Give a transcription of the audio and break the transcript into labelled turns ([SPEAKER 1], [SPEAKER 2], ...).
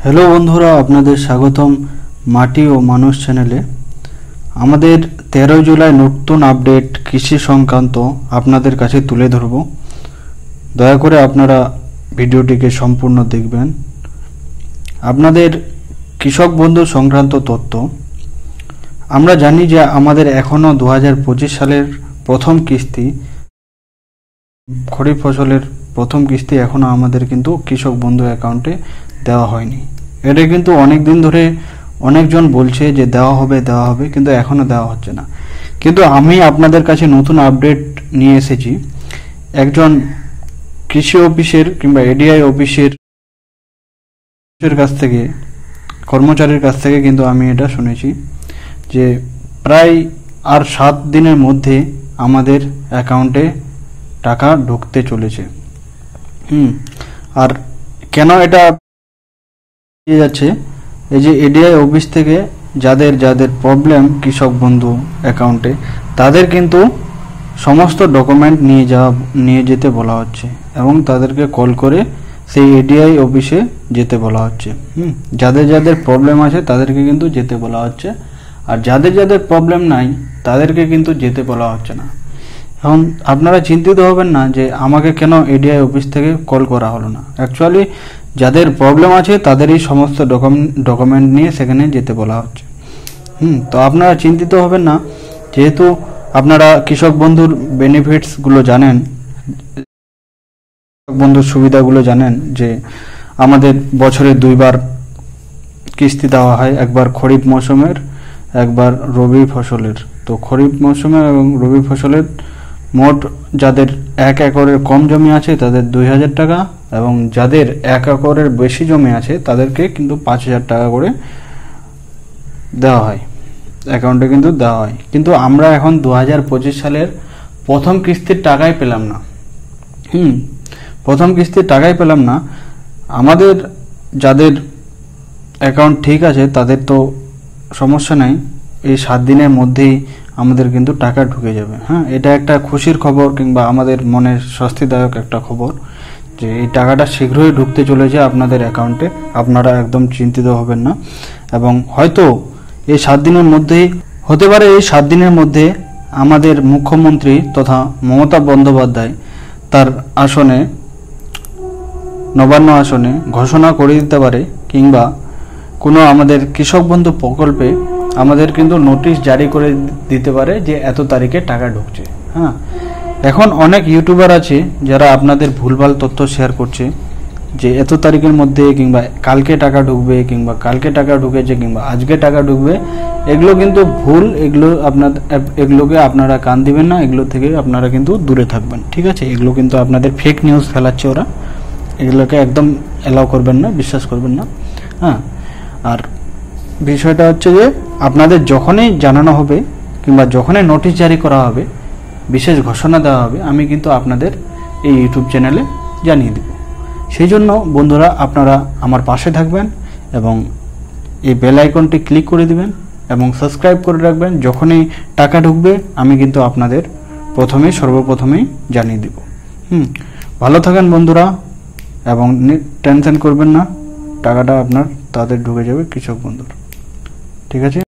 [SPEAKER 1] Hello বন্ধুরা, আপনাদের স্বাগতম মাটি ও মানুষ চ্যানেলে। আমাদের 13 জুলাই নতুন আপডেট কৃষি সংক্রান্ত আপনাদের কাছে তুলে ধরব। দয়া করে আপনারা ভিডিওটিকে সম্পূর্ণ দেখবেন। আপনাদের কৃষক বন্ধু সংক্রান্ত তথ্য। আমরা জানি যে আমাদের এখনও 2025 সালের প্রথম কিস্তি, খরিফ ফসলের প্রথম কিস্তি এখনও আমাদের কিন্তু কৃষক বন্ধু অ্যাকাউন্টে দেওয়া হয়নি। এটা কিন্তু অনেক দিন ধরে অনেকজন বলছে যে দেওয়া হবে, কিন্তু এখনও দেওয়া হচ্ছে না। কিন্তু আমি আপনাদের কাছে নতুন আপডেট নিয়ে এসেছি। একজন কৃষি অফিসের কিংবা এডিআই অফিসের কাছ থেকে, কর্মচারীর কাছ থেকে কিন্তু আমি এটা শুনেছি যে প্রায় আর 7 দিনের মধ্যে আমাদের অ্যাকাউন্টে টাকা ঢুকতে চলেছে। আর কেন এটা যাচ্ছে, এই যে এডিআই অফিস থেকে যাদের যাদের প্রবলেম কৃষক বন্ধু অ্যাকাউন্টে, তাদের কিন্তু সমস্ত ডকুমেন্ট নিয়ে যেতে বলা হচ্ছে এবং তাদেরকে কল করে সেই এডিআই অফিসে যেতে বলা হচ্ছে। যাদের যাদের প্রবলেম আছে তাদেরকে কিন্তু যেতে বলা হচ্ছে, আর যাদের যাদের প্রবলেম নাই তাদেরকে কিন্তু যেতে বলা হচ্ছে না। এখন আপনারা চিন্তিত হবেন না যে আমাকে কেন এডিআই অফিস থেকে কল করা হলো না। অ্যাকচুয়ালি যাদের প্রবলেম আছে তাদেরই সমস্ত ডকুমেন্ট নিয়ে সেখানে যেতে বলা হচ্ছে। তো আপনারা চিন্তিত হবেন না, যেহেতু আপনারা কৃষক বন্ধুর বেনিফিটসগুলো জানেন, কৃষক বন্ধুর সুবিধাগুলো জানেন যে আমাদের বছরে 2 বার কিস্তি দেওয়া হয়, একবার খরিফ মৌসুমের, একবার রবি ফসলের। তো খরিফ মৌসুমের এবং রবি ফসলের মোট যাদের 1 একরের কম জমি আছে তাদের 2000 টাকা, এবং যাদের 1 একরের বেশি জমি আছে তাদেরকে কিন্তু 5000 টাকা করে দেওয়া হয়, অ্যাকাউন্টে কিন্তু দেওয়া হয়। কিন্তু আমরা এখন 2025 সালের প্রথম কিস্তির টাকাই পেলাম না। প্রথম কিস্তির টাকাই পেলাম না। আমাদের যাদের অ্যাকাউন্ট ঠিক আছে তাদের তো সমস্যা নাই, এই 7 দিনের মধ্যেই আমাদের কিন্তু টাকা ঢুকে যাবে। এটা একটা খুশির খবর কিংবা আমাদের মনে স্বস্তিদায়ক একটা খবর যে এই টাকাটা শীঘ্রই ঢুকতে চলেছে আপনাদের অ্যাকাউন্টে। আপনারা একদম চিন্তিত হবেন না। এবং হয়তো এই 7 দিনের মধ্যেই হতে পারে, এই 7 দিনের মধ্যে আমাদের মুখ্যমন্ত্রী তথা মমতা বন্দ্যোপাধ্যায় তার আসনে, নবান্ন আসনে ঘোষণা করে দিতে পারে, কিংবা কোনো আমাদের কৃষক বন্ধু প্রকল্পে আমাদের কিন্তু নোটিশ জারি করে দিতে পারে যে এত তারিখে টাকা ঢুকছে। এখন অনেক ইউটিউবার আছে যারা আপনাদের ভুলভাল তথ্য শেয়ার করছে যে এত তারিখের মধ্যে, কিংবা কালকে টাকা ঢুকবে, কিংবা কালকে টাকা ঢুকেছে, কিংবা আজকে টাকা ঢুকবে। এগুলো কিন্তু ভুল। এগুলোকে আপনারা কান দিবেন না, এগুলো থেকে আপনারা কিন্তু দূরে থাকবেন, ঠিক আছে? এগুলো কিন্তু আপনাদের ফেক নিউজ ফেলাচ্ছে ওরা, এগুলোকে একদম অ্যালাউ করবেন না, বিশ্বাস করবেন না। আর বিষয়টা হচ্ছে যে আপনাদের যখনই জানানো হবে কিংবা যখনই নোটিশ জারি করা হবে, বিশেষ ঘোষণা দেওয়া হবে, আমি কিন্তু আপনাদের এই ইউটিউব চ্যানেলে জানিয়ে দেব। সেই জন্য বন্ধুরা আপনারা আমার পাশে থাকবেন এবং এই বেল আইকনটি ক্লিক করে দিবেন এবং সাবস্ক্রাইব করে রাখবেন। যখনই টাকা ঢুকবে আমি কিন্তু আপনাদের সর্বপ্রথমেই জানিয়ে দেব। ভালো থাকেন বন্ধুরা, এবং টেনশন করবেন না, টাকাটা আপনার তাদের ঢুকে যাবে কৃষক বন্ধুর, ঠিক আছে?